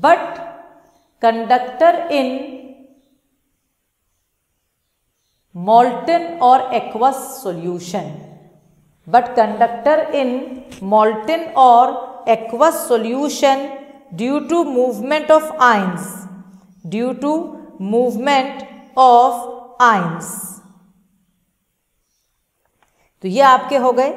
बट कंडक्टर इन मोल्टन और aqueous solution, but conductor in molten or aqueous solution due to movement of ions, due to movement of ions। तो ये आपके हो गए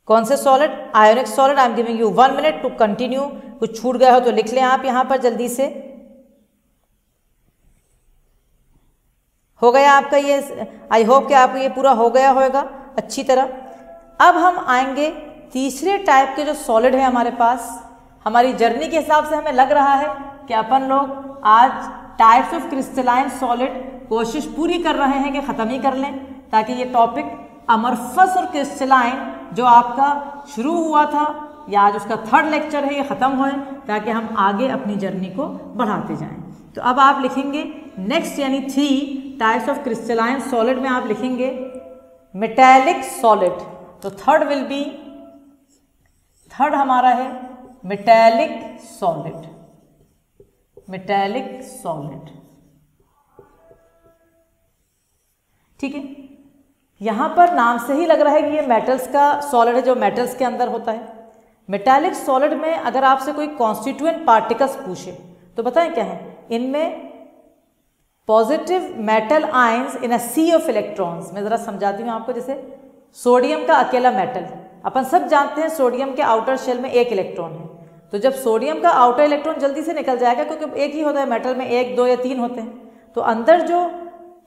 कौन से solid? Ionic solid. I am giving you 1 minute to continue. कुछ छूट गया हो तो लिख लें आप यहां पर जल्दी से। हो गया आपका ये, आई होप कि आपको ये पूरा हो गया होगा अच्छी तरह। अब हम आएंगे तीसरे टाइप के जो सॉलिड है हमारे पास। हमारी जर्नी के हिसाब से हमें लग रहा है कि अपन लोग आज टाइप्स ऑफ क्रिस्टलाइन सॉलिड कोशिश पूरी कर रहे हैं कि ख़त्म ही कर लें, ताकि ये टॉपिक अमरफस और क्रिस्टलाइन जो आपका शुरू हुआ था या आज उसका 3rd लेक्चर है, ये ख़त्म होए, ताकि हम आगे अपनी जर्नी को बढ़ाते जाएं। तो अब आप लिखेंगे नेक्स्ट, यानी 3 टाइप्स ऑफ क्रिस्टलाइन सॉलिड में आप लिखेंगे मेटालिक सॉलिड। तो थर्ड हमारा है मेटालिक सॉलिड, मेटालिक सॉलिड। ठीक है, यहां पर नाम से ही लग रहा है कि ये मेटल्स का सॉलिड है, जो मेटल्स के अंदर होता है। मेटालिक सॉलिड में अगर आपसे कोई कॉन्स्टिट्यूएंट पार्टिकल्स पूछे तो बताएं क्या है? इनमें positive metal ions in a sea of electrons. मैं ज़रा समझाती हूँ आपको। जैसे सोडियम का अकेला मेटल, अपन सब जानते हैं सोडियम के आउटर शेल में 1 इलेक्ट्रॉन है। तो जब सोडियम का आउटर इलेक्ट्रॉन जल्दी से निकल जाएगा, क्योंकि एक ही होता है मेटल में, 1, 2 या 3 होते हैं, तो अंदर जो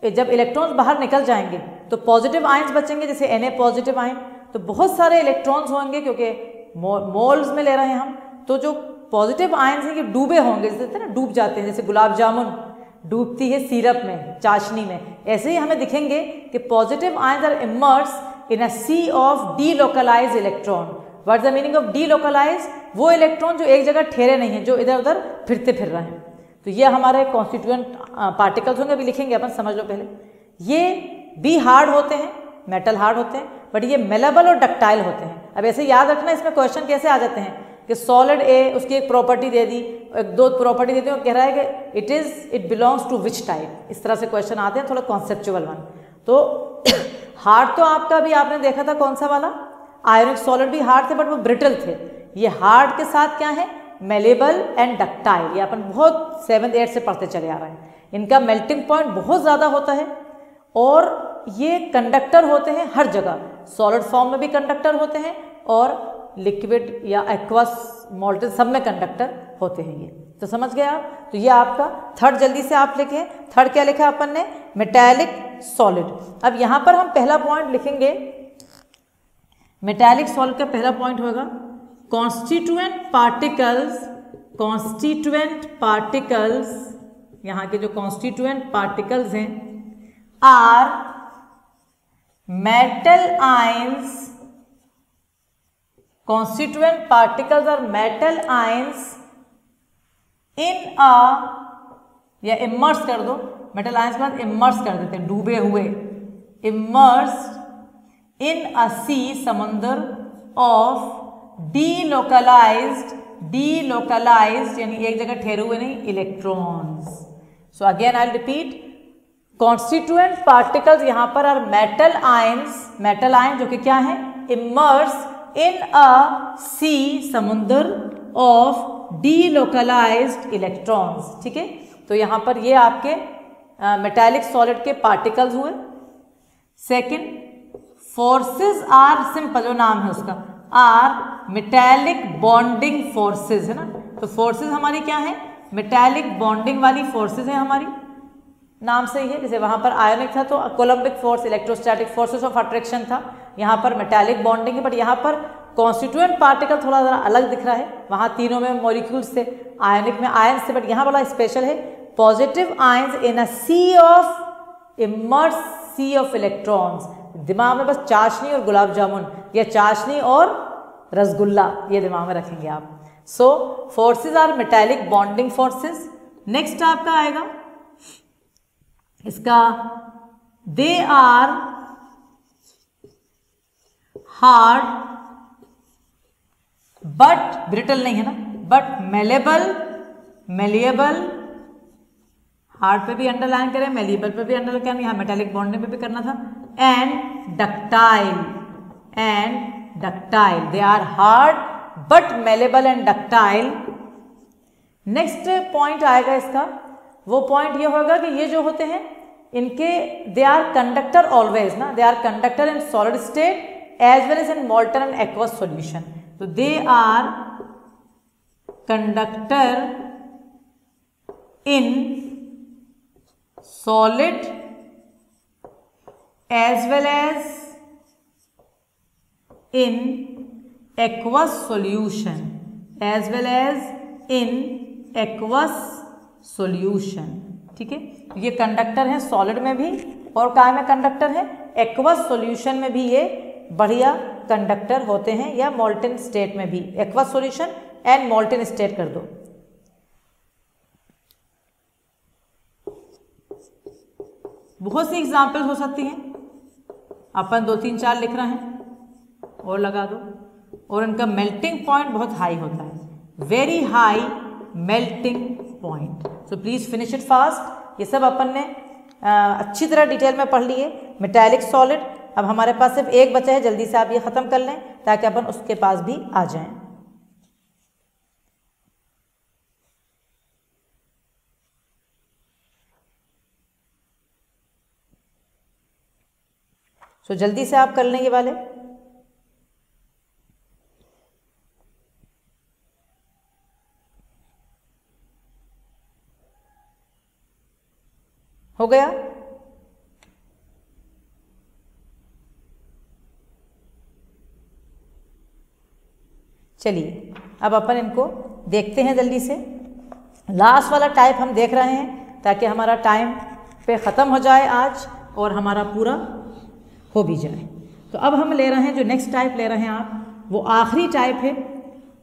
जब इलेक्ट्रॉन्स बाहर निकल जाएंगे तो पॉजिटिव आयंस बचेंगे, जैसे Na पॉजिटिव आयन। तो बहुत सारे इलेक्ट्रॉन्स होंगे, क्योंकि मोल्स में ले रहे हैं हम, तो जो पॉजिटिव आयंस हैं ये डूबे होंगे, जैसे ना डूब जाते हैं, जैसे गुलाब जामुन डूबती है सिरप में, चाशनी में, ऐसे ही हमें दिखेंगे कि positive ions are immerse in a sea of delocalise electron. What is the meaning of delocalise? वो इलेक्ट्रॉन जो एक जगह ठहरे नहीं है, जो इधर उधर फिरते फिर रहे हैं। तो ये हमारे कॉन्स्टिट्यूएंट पार्टिकल्स होंगे, अभी लिखेंगे अपन, समझ लो पहले। ये भी हार्ड होते हैं, मेटल हार्ड होते हैं, बट ये मेलेबल और डक्टाइल होते हैं। अब ऐसे याद रखना, इसमें क्वेश्चन कैसे आ जाते हैं कि सॉलिड ए, उसकी एक प्रॉपर्टी दे दी, एक दो प्रॉपर्टी दे दी और कह रहा है कि it belongs to which type, इस तरह से क्वेश्चन आते हैं, थोड़ा कॉन्सेप्चुअल वन। तो हार्ड तो आपका भी आपने देखा था कौन सा वाला, आयोनिक सॉलिड भी हार्ड थे बट वो ब्रिटल थे। ये हार्ड के साथ क्या है, मेलेबल एंड डक्टाइल, ये अपन बहुत 7th 8th से पढ़ते चले आ रहे हैं। इनका मेल्टिंग पॉइंट बहुत ज़्यादा होता है और ये कंडक्टर होते हैं हर जगह, सॉलिड फॉर्म में भी कंडक्टर होते हैं और लिक्विड या एक्वस मोल्टन सब में कंडक्टर होते हैं। ये तो समझ गए आप। तो ये आपका थर्ड, जल्दी से आप लिखें। थर्ड क्या लिखा अपन ने, मेटालिक सॉलिड। अब यहाँ पर हम पहला पॉइंट लिखेंगे, मेटालिक सॉलिड का पहला पॉइंट होगा कॉन्स्टिट्यूएंट पार्टिकल्स। कॉन्स्टिट्यूएंट पार्टिकल्स, यहाँ के जो कॉन्स्टिट्यूएंट पार्टिकल्स हैं, are metal ions. constituent particles are metal ions in a, या इमर्स कर दो, मेटल आयंस के बाद इमर्स कर देते हैं, डूबे हुए, इमर्स्ड इन अ सी, समंदर ऑफ डीलोकलाइज्ड यानी एक जगह ठहरे हुए नहीं, electrons. So again I repeat, constituent particles यहाँ पर are metal ions, metal ion जो कि क्या है, इमर्स इन अ सी, समुद्र ऑफ डीलोकलाइज्ड इलेक्ट्रॉन्स। ठीक है, तो यहाँ पर ये आपके मेटालिक सॉलिड के पार्टिकल्स हुए। सेकंड, फोर्सेस आर सिंपल, जो नाम है उसका, आर मेटालिक बॉन्डिंग फोर्सेस, है ना। तो फोर्सेस हमारी क्या है, मेटालिक बॉन्डिंग वाली फोर्सेस है हमारी, नाम से ही है। जैसे वहाँ पर आयोनिक था तो coulombic force, electrostatic forces of attraction था, यहाँ पर मेटालिक बॉन्डिंग है। बट यहाँ पर कॉन्स्टिट्यूएंट पार्टिकल थोड़ा ज़रा अलग दिख रहा है, वहाँ तीनों में मॉलिक्यूल्स थे, आयोनिक में आयंस थे, बट यहाँ बड़ा स्पेशल है, positive ions in a sea of immerse sea of electrons. दिमाग में बस चाशनी और गुलाब जामुन, या चाशनी और रसगुल्ला, ये दिमाग में रखेंगे आप। So forces are metallic bonding forces. Next आपका आएगा इसका, they are hard but brittle नहीं है ना, बट मेलेबल, हार्ड पे भी अंडरलाइन करें, मेलेबल पे भी अंडरलाइन करें, यहाँ मेटालिक बॉन्डिंग पे भी करना था, and ductile, they are hard but malleable and ductile. Next point आएगा इसका, वो पॉइंट ये होगा कि ये जो होते हैं इनके, दे आर कंडक्टर ऑलवेज ना, they are conductor in solid state as well as in molten and aqueous solution. तो they are conductor in solid as well as in aqueous solution, as well as in aqueous solution. ठीक है, ये conductor है solid में भी और काय में कंडक्टर है, एक्वस सॉल्यूशन में भी ये बढ़िया कंडक्टर होते हैं, या मोल्टन स्टेट में भी, aqueous solution and molten state कर दो। बहुत सी एग्जाम्पल हो सकती हैं, अपन 2 3 4 लिख रहे हैं और लगा दो। और इनका मेल्टिंग पॉइंट बहुत हाई होता है, very high melting point. So please finish it fast. ये सब अपन ने अच्छी तरह डिटेल में पढ़ लिए मेटालिक सॉलिड। अब हमारे पास सिर्फ एक बचा है, जल्दी से आप ये खत्म कर लें ताकि अपन उसके पास भी आ जाएं। सो जल्दी से आप कर लें ये वाले। हो गया? चलिए अब अपन इनको देखते हैं जल्दी से। लास्ट वाला टाइप हम देख रहे हैं ताकि हमारा टाइम पे ख़त्म हो जाए आज और हमारा पूरा हो भी जाए। तो अब हम ले रहे हैं जो नेक्स्ट टाइप ले रहे हैं आप, वो आखिरी टाइप है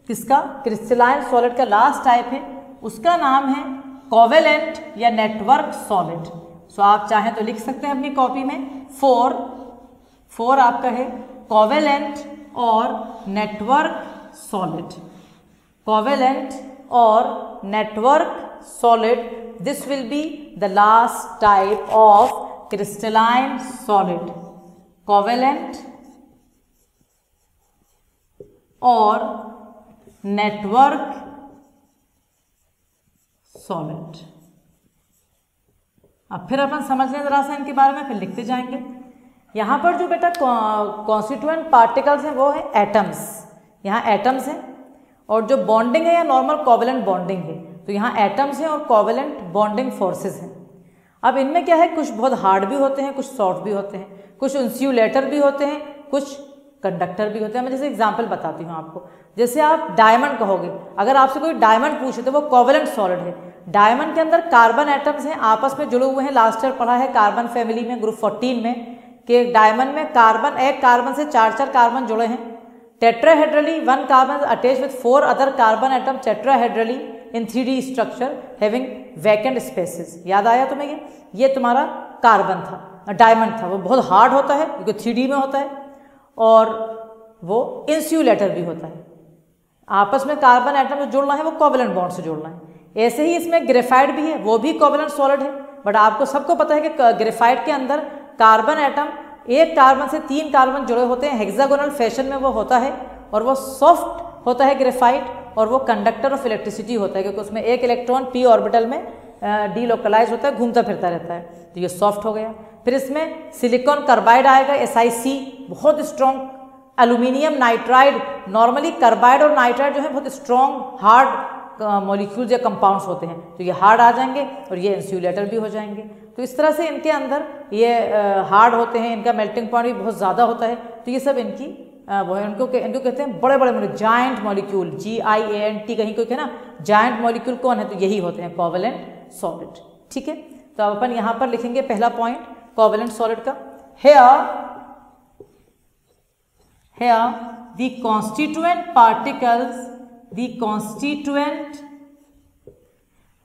किसका, क्रिस्टलाइन सॉलिड का लास्ट टाइप है, उसका नाम है कोवेलेंट या नेटवर्क सॉलिड। सो आप चाहें तो लिख सकते हैं अपनी कॉपी में 4 आपका है कोवेलेंट और नेटवर्क सॉलिड, कोवेलेंट और network solid, this will be the last type of crystalline solid, covalent और नेटवर्क सॉलिड। अब फिर अपन समझ लें जरा सा इनके बारे में, फिर लिखते जाएंगे। यहाँ पर जो बेटा कॉन्स्टिट्यूएंट पार्टिकल्स हैं वो है एटम्स, यहाँ एटम्स हैं, और जो बॉन्डिंग है या नॉर्मल कोवेलेंट बॉन्डिंग है, तो यहाँ एटम्स हैं और कोवेलेंट बॉन्डिंग फोर्सेस हैं। अब इनमें क्या है, कुछ बहुत हार्ड भी होते हैं, कुछ सॉफ्ट भी होते हैं, कुछ इंसुलेटर भी होते हैं, कुछ कंडक्टर भी होते हैं। मैं जैसे एग्जांपल बताती हूँ आपको, जैसे आप डायमंड कहोगे, अगर आपसे कोई डायमंड पूछे तो वो कोवेलेंट सॉलिड है। डायमंड के अंदर कार्बन एटम्स हैं, आपस में जुड़े हुए हैं। लास्ट ईयर पढ़ा है कार्बन फैमिली में, ग्रुप 14 में, कि डायमंड में कार्बन, एक कार्बन से 4 कार्बन जुड़े हैं। Tetrahedrally 1 carbon attach with 4 other carbon atom tetrahedrally in 3D structure having vacant spaces. याद आया तुम्हें? ये तुम्हारा कार्बन था, डायमंड था। वो बहुत हार्ड होता है क्योंकि 3D में होता है, और वो इंसुलेटर भी होता है। आपस में कार्बन एटम जो जुड़ना है वो कोवेलेंट बॉन्ड से जुड़ना है। ऐसे ही इसमें ग्रेफाइट भी है, वो भी कोवेलेंट सॉलिड है। बट आपको सबको पता है कि ग्रेफाइट के अंदर कार्बन एटम, एक कार्बन से 3 कार्बन जुड़े होते हैं, हेक्सागोनल फैशन में वो होता है, और वो सॉफ्ट होता है ग्रेफाइट, और वो कंडक्टर ऑफ इलेक्ट्रिसिटी होता है क्योंकि उसमें एक इलेक्ट्रॉन p ऑर्बिटल में डीलोकलाइज होता है, घूमता फिरता रहता है, तो ये सॉफ्ट हो गया। फिर इसमें सिलिकॉन कार्बाइड आएगा, SiC, बहुत strong. Aluminium nitride, normally carbide और नाइट्राइड जो है बहुत स्ट्रॉन्ग हार्ड मॉलिक्यूल्स या कंपाउंड्स होते हैं, तो ये हार्ड आ जाएंगे और ये इंसुलेटर भी हो जाएंगे। तो इस तरह से इनके अंदर ये हार्ड होते हैं, इनका मेल्टिंग पॉइंट भी बहुत ज़्यादा होता है। तो ये सब इनकी वो है, इनको कहते हैं बड़े बड़े जायंट मॉलिक्यूल, GIANT कहीं कोई है ना, जायंट मॉलिक्यूल कौन है, तो यही होते हैं कोवेलेंट सॉलिड। ठीक है, तो अब अपन यहाँ पर लिखेंगे पहला पॉइंट कोवेलेंट सॉलिड का। Here the constituent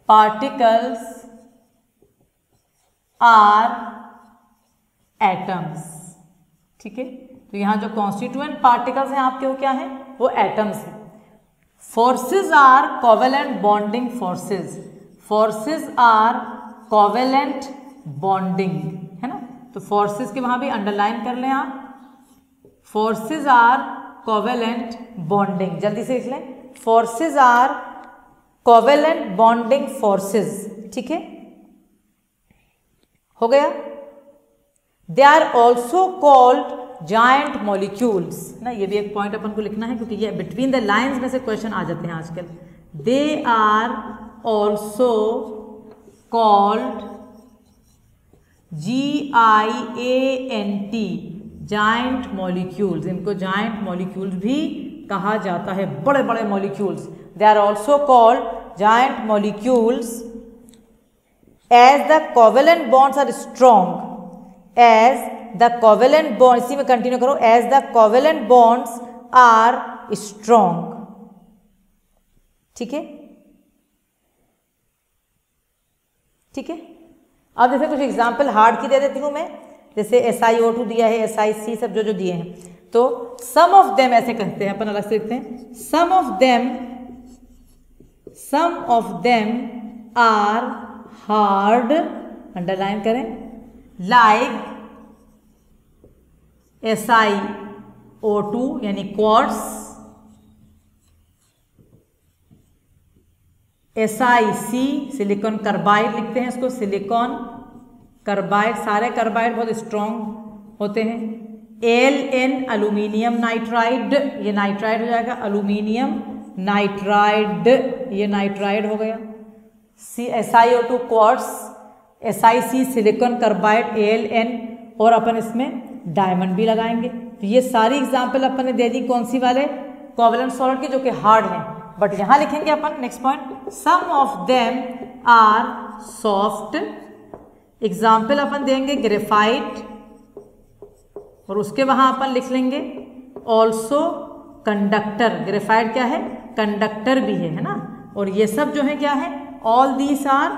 particles are atoms। ठीक है, तो यहाँ जो कॉन्स्टिट्यूएंट पार्टिकल्स हैं आपके वो क्या हैं, वो एटम्स हैं। Forces are covalent bonding forces, forces are covalent bonding, है ना। तो फोर्सेस के वहां भी अंडरलाइन कर लें आप, फोर्सेस आर कोवेलेंट बॉन्डिंग, जल्दी से लिख लें, forces are covalent bonding forces. ठीक है, हो गया। They are also called giant molecules ना, ये भी एक पॉइंट अपन को लिखना है क्योंकि ये बिटवीन द लाइंस में से क्वेश्चन आ जाते हैं आजकल। They are also called GIANT, giant molecules, इनको जायंट मॉलिक्यूल्स भी कहा जाता है, बड़े बड़े molecules. They are also called giant molecules as the covalent bonds are strong, as the covalent bond, इसी में कंटिन्यू करो, as the covalent bonds are strong. ठीक है, ठीक है। अब जैसे कुछ एग्जाम्पल हार्ड की दे देती हूं मैं, जैसे SiO2 दिया है, SiC, सब जो जो दिए हैं, तो सम ऑफ देम ऐसे कहते हैं, अपन अलग से लिखते हैं, some of them are hard, underline करें, लाइक SiO2 यानी क्वार्ट्स, SiC सिलिकॉन कार्बाइड लिखते हैं इसको, सिलिकॉन कार्बाइड, सारे कार्बाइड बहुत स्ट्रॉन्ग होते हैं। Al एल्यूमिनियम नाइट्राइड, ये नाइट्राइड हो जाएगा, एल्यूमिनियम नाइट्राइड, ये नाइट्राइड हो गया। SiO2 quartz, SiC silicon carbide, Al, और अपन इसमें डायमंड भी लगाएंगे। तो ये सारी एग्जाम्पल अपन ने दे दी कौन सी वाले, कोवेलेंट सॉलिड के, जो कि हार्ड हैं। बट यहां लिखेंगे अपन next point, some of them are soft. Example अपन देंगे ग्रेफाइट, और उसके वहां अपन लिख लेंगे ऑल्सो कंडक्टर। ग्रेफाइट क्या है, कंडक्टर भी है ना। और ये सब जो है क्या है, ऑल दीस आर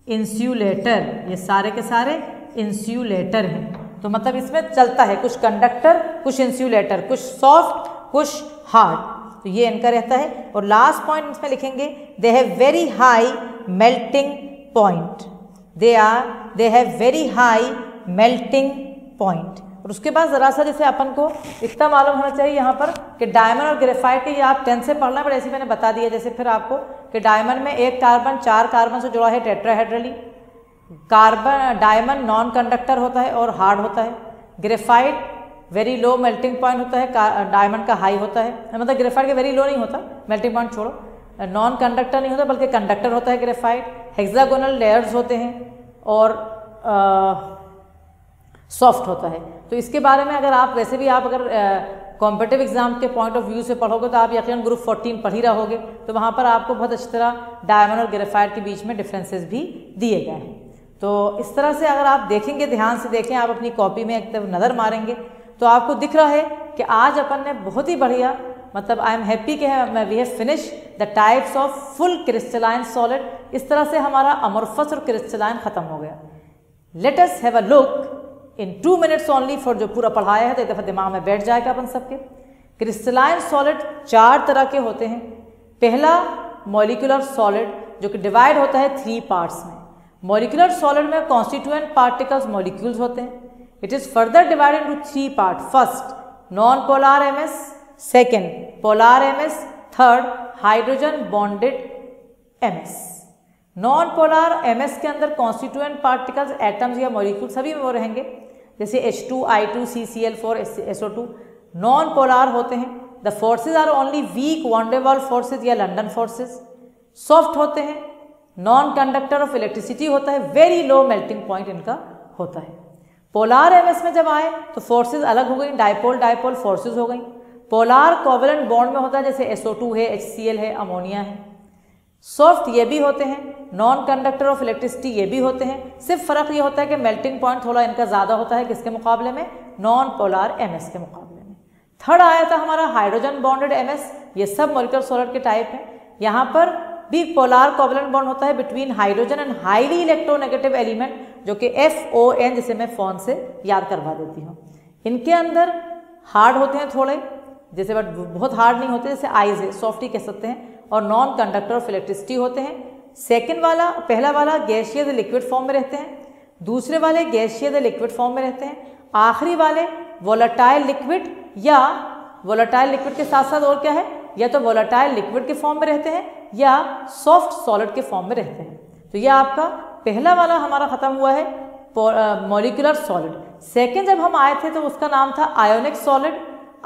इंसुलेटर, ये सारे के सारे इंसुलेटर हैं। तो मतलब इसमें चलता है, कुछ कंडक्टर, कुछ इंसुलेटर, कुछ सॉफ्ट, कुछ हार्ड, तो ये इनका रहता है। और लास्ट पॉइंट इसमें लिखेंगे, दे have very high melting point, they have very high melting point. और उसके बाद ज़रा सा जैसे अपन को इतना मालूम होना चाहिए यहाँ पर कि डायमंड और ग्रेफाइट के, ये आप 10 से पढ़ना, बट ऐसे मैंने बता दिया जैसे फिर आपको कि डायमंड में एक कार्बन 4 कार्बन से जुड़ा है टेट्राहेड्रली, डायमंड नॉन कंडक्टर होता है और हार्ड होता है, graphite very low melting point होता है, डायमंड का हाई होता है, मतलब ग्रेफाइट का वेरी लो नहीं होता, मेल्टिंग पॉइंट छोड़ो, नॉन कंडक्टर नहीं होता बल्कि कंडक्टर होता है ग्रेफाइट, हेक्सागोनल लेयर्स होते हैं और सॉफ्ट होता है। तो इसके बारे में अगर आप वैसे भी आप अगर कॉम्पिटिटिव एग्जाम के पॉइंट ऑफ व्यू से पढ़ोगे तो आप यकीनन ग्रुप 14 पढ़ ही रहोगे, तो वहाँ पर आपको बहुत अच्छी तरह डायमंड और ग्रेफाइट के बीच में डिफरेंसेस भी दिए गए हैं। तो इस तरह से अगर आप देखेंगे, ध्यान से देखें, आप अपनी कॉपी में एक तरफ नज़र मारेंगे तो आपको दिख रहा है कि आज अपन ने बहुत ही बढ़िया, मतलब आई एम हैप्पी कि we have finish the types of full crystalline solid. इस तरह से हमारा अमोर्फस और क्रिस्टलाइन खत्म हो गया। Let us have a look in 2 minutes only for, जो पूरा पढ़ाया है तो एक दफ़ा दिमाग में बैठ जाएगा अपन सबके। क्रिस्टलाइन सॉलिड 4 तरह के होते हैं। पहला मॉलिक्यूलर सॉलिड, जो कि डिवाइड होता है 3 पार्ट्स में। मॉलिक्यूलर सॉलिड में कॉन्स्टिट्यूएंट पार्टिकल्स मॉलिक्यूल्स होते हैं। It is further divided into 3 part, first non polar MS, second polar MS, third hydrogen bonded MS. Non polar MS के अंदर कॉन्स्टिट्यूएंट पार्टिकल्स, एटम्स या मॉलिक्यूल सभी में वो रहेंगे, जैसे H2, I2, CCl4, SO2। Non polar होते हैं, the forces are only weak van der Waals forces या लंडन फोर्सेज। सॉफ्ट होते हैं, नॉन कंडक्टर ऑफ इलेक्ट्रिसिटी होता है, वेरी लो मेल्टिंग पॉइंट इनका होता है। पोलर एमएस में जब आए तो फोर्सेज अलग हो गई, डायपोल डायपोल फोर्सेज हो गई। पोलर कोवेलेंट बॉन्ड में होता है, जैसे SO2 है, HCl है, अमोनिया है। सॉफ्ट ये भी होते हैं, नॉन कंडक्टर ऑफ इलेक्ट्रिसिटी ये भी होते हैं। सिर्फ फ़र्क ये होता है कि मेल्टिंग पॉइंट थोड़ा इनका ज़्यादा होता है, किसके मुकाबले में, नॉन पोलर एमएस के मुकाबले में। थर्ड आया था हमारा हाइड्रोजन बॉन्डेड एमएस। ये सब मॉलिक्यूलर सॉलिड के टाइप हैं। यहाँ पर भी पोलर कोवेलेंट बॉन्ड होता है between hydrogen and highly electronegative element, जो कि FON, जिसे मैं फोन से याद करवा देती हूँ। इनके अंदर हार्ड होते हैं थोड़े, जैसे बट बहुत हार्ड नहीं होते, जैसे आइज है, सॉफ्ट ही कह सकते हैं, और नॉन कंडक्टर ऑफ इलेक्ट्रिसिटी होते हैं। सेकेंड वाला, पहला वाला गैसियस लिक्विड फॉर्म में रहते हैं, दूसरे वाले गैसियस लिक्विड फॉर्म में रहते हैं, आखिरी वाले वोलेटाइल लिक्विड, या वोलेटाइल लिक्विड के साथ साथ और क्या है, या तो वोलेटाइल लिक्विड के फॉर्म में रहते हैं या सॉफ्ट सॉलिड के फॉर्म में रहते हैं। तो यह आपका पहला वाला हमारा खत्म हुआ है मॉलिक्यूलर सॉलिड। सेकेंड जब हम आए थे तो उसका नाम था आयोनिक सॉलिड।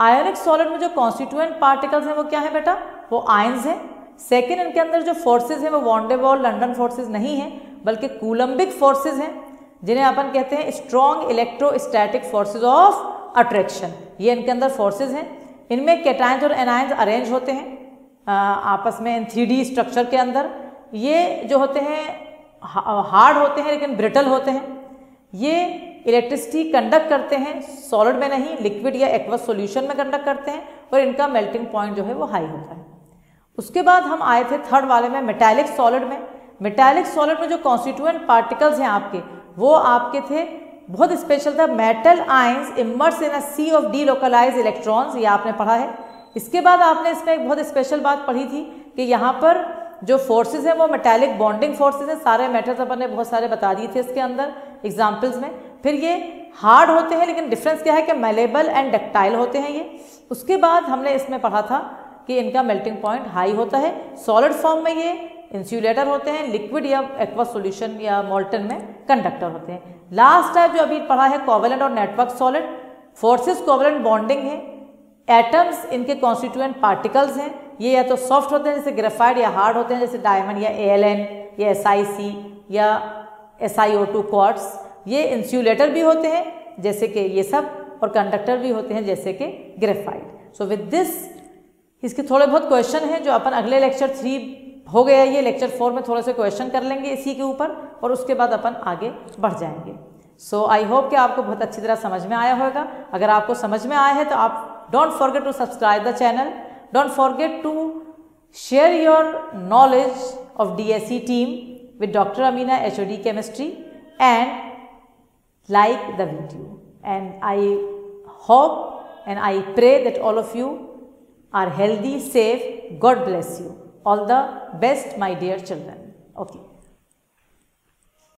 आयोनिक सॉलिड में जो कॉन्स्टिट्यूएंट पार्टिकल्स हैं वो क्या है बेटा, वो आयंस हैं। सेकेंड इनके अंदर जो फोर्सेज हैं वो वॉन्डेवॉल लंडन फोर्सेज नहीं हैं, बल्कि कूलम्बिक फोर्सेज हैं, जिन्हें अपन कहते हैं strong electrostatic forces of attraction. ये इनके अंदर फोर्सेज हैं। इनमें कैटायंस और एनायंस अरेंज होते हैं आपस में इन 3D स्ट्रक्चर के अंदर। ये जो होते हैं हार्ड होते हैं लेकिन ब्रिटल होते हैं। ये इलेक्ट्रिसिटी कंडक्ट करते हैं, सॉलिड में नहीं, लिक्विड या एक्वस सॉल्यूशन में कंडक्ट करते हैं, और इनका मेल्टिंग पॉइंट जो है वो हाई होता है। उसके बाद हम आए थे थर्ड वाले में, मेटालिक सॉलिड में। मेटालिक सॉलिड में जो कॉन्स्टिट्यूएंट पार्टिकल्स हैं आपके, वो आपके थे बहुत स्पेशल था, metal ions immerse in a sea of delocalise electrons. ये आपने पढ़ा है। इसके बाद आपने इसमें एक बहुत स्पेशल बात पढ़ी थी कि यहाँ पर जो फोर्सेज हैं वो मेटालिक बॉन्डिंग फोर्सेज हैं। सारे मेटल्स अपन ने बहुत सारे बता दिए थे इसके अंदर एग्जाम्पल्स में। फिर ये हार्ड होते हैं, लेकिन डिफरेंस क्या है कि मेलेबल एंड डक्टाइल होते हैं ये। उसके बाद हमने इसमें पढ़ा था कि इनका मेल्टिंग पॉइंट हाई होता है। सॉलिड फॉर्म में ये इंसुलेटर होते हैं, लिक्विड या एक्वस सॉल्यूशन या मोल्टन में कंडक्टर होते हैं। लास्ट टाइप जो अभी पढ़ा है कोवेलेंट और network solid. Forces covalent bonding है, एटम्स इनके कॉन्स्टिट्यूएंट पार्टिकल्स हैं। ये या तो सॉफ्ट होते हैं जैसे ग्रेफाइट, या हार्ड होते हैं जैसे डायमंड या ALN या SiC या SiO2 क्वार्ट्स। ये इंसुलेटर भी होते हैं जैसे कि ये सब, और कंडक्टर भी होते हैं जैसे कि ग्रेफाइट। सो विद दिस इसके थोड़े बहुत क्वेश्चन हैं जो अपन अगले लेक्चर 3 हो गया, ये लेक्चर 4 में थोड़े से क्वेश्चन कर लेंगे इसी के ऊपर, और उसके बाद अपन आगे बढ़ जाएंगे। सो आई होप कि आपको बहुत अच्छी तरह समझ में आया होगा। अगर आपको समझ में आया है तो आप don't forget to subscribe the channel, don't forget to share your knowledge of DSE team with Dr. Amina HOD Chemistry and like the video. and I hope and I pray that all of you are healthy, safe. God bless you. All the best, my dear children. Okay.